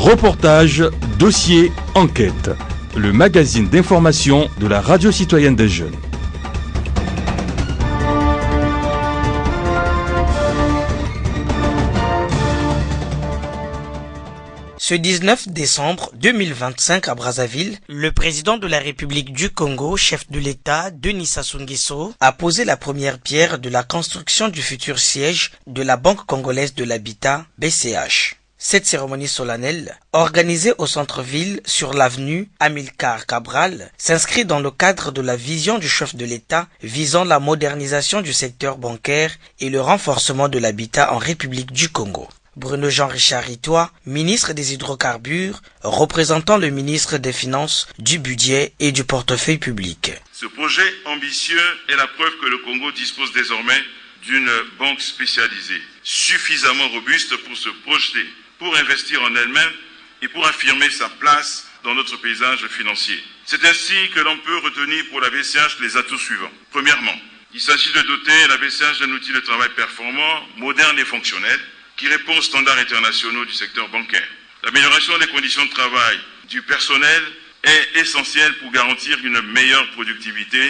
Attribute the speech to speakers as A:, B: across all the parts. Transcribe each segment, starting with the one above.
A: Reportage, dossier, enquête. Le magazine d'information de la radio citoyenne des jeunes.
B: Ce 19 décembre 2025 à Brazzaville, le président de la République du Congo, chef de l'État, Denis Sassou Nguesso, a posé la première pierre de la construction du futur siège de la Banque congolaise de l'habitat, BCH. Cette cérémonie solennelle, organisée au centre-ville sur l'avenue Amilcar Cabral, s'inscrit dans le cadre de la vision du chef de l'État visant la modernisation du secteur bancaire et le renforcement de l'habitat en République du Congo. Bruno Jean-Richard Itoa, ministre des Hydrocarbures, représentant le ministre des Finances, du Budget et du Portefeuille public.
C: Ce projet ambitieux est la preuve que le Congo dispose désormais d'une banque spécialisée, suffisamment robuste pour se projeter, pour investir en elle-même et pour affirmer sa place dans notre paysage financier. C'est ainsi que l'on peut retenir pour la BCH les atouts suivants. Premièrement, il s'agit de doter la BCH d'un outil de travail performant, moderne et fonctionnel, qui répond aux standards internationaux du secteur bancaire. L'amélioration des conditions de travail du personnel est essentielle pour garantir une meilleure productivité.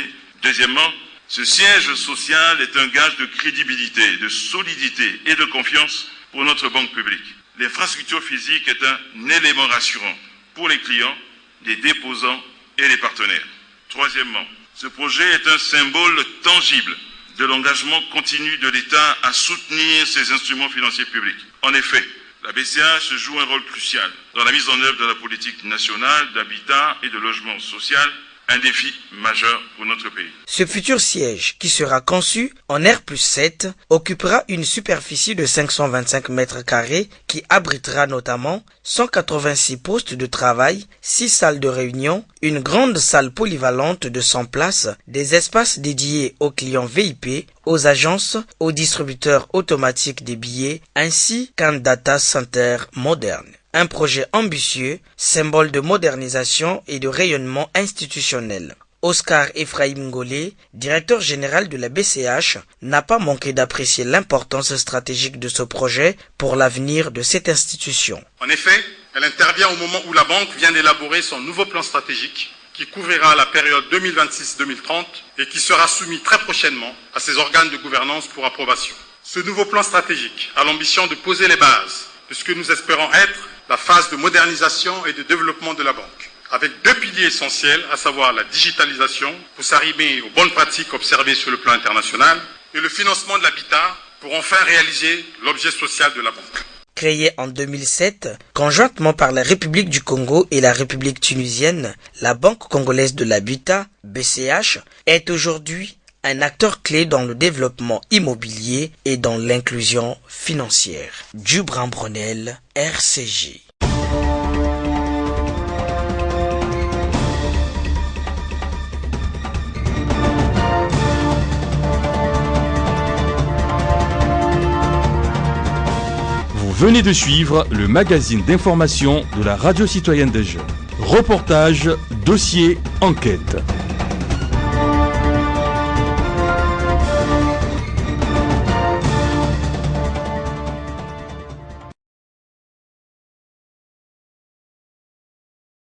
C: Deuxièmement, ce siège social est un gage de crédibilité, de solidité et de confiance pour notre banque publique. L'infrastructure physique est un élément rassurant pour les clients, les déposants et les partenaires. Troisièmement, ce projet est un symbole tangible de l'engagement continu de l'État à soutenir ses instruments financiers publics. En effet, la BCH joue un rôle crucial dans la mise en œuvre de la politique nationale d'habitat et de logement social, un défi majeur pour notre pays.
B: Ce futur siège, qui sera conçu en R+7, occupera une superficie de 525 mètres carrés qui abritera notamment 186 postes de travail, 6 salles de réunion, une grande salle polyvalente de 100 places, des espaces dédiés aux clients VIP, aux agences, aux distributeurs automatiques des billets, ainsi qu'un data center moderne. Un projet ambitieux, symbole de modernisation et de rayonnement institutionnel. Oscar Ephraim Ngolé, directeur général de la BCH, n'a pas manqué d'apprécier l'importance stratégique de ce projet pour l'avenir de cette institution.
D: En effet, elle intervient au moment où la banque vient d'élaborer son nouveau plan stratégique qui couvrira la période 2026-2030 et qui sera soumis très prochainement à ses organes de gouvernance pour approbation. Ce nouveau plan stratégique a l'ambition de poser les bases de ce que nous espérons être la phase de modernisation et de développement de la banque, avec deux piliers essentiels, à savoir la digitalisation pour s'arrimer aux bonnes pratiques observées sur le plan international et le financement de l'habitat pour enfin réaliser l'objet social de la banque.
B: Créée en 2007, conjointement par la République du Congo et la République tunisienne, la Banque congolaise de l'habitat, BCH, est aujourd'hui un acteur clé dans le développement immobilier et dans l'inclusion financière. Dubrin Bronel, RCJ.
A: Vous venez de suivre le magazine d'information de la radio citoyenne des jeunes. Reportage, dossier, enquête.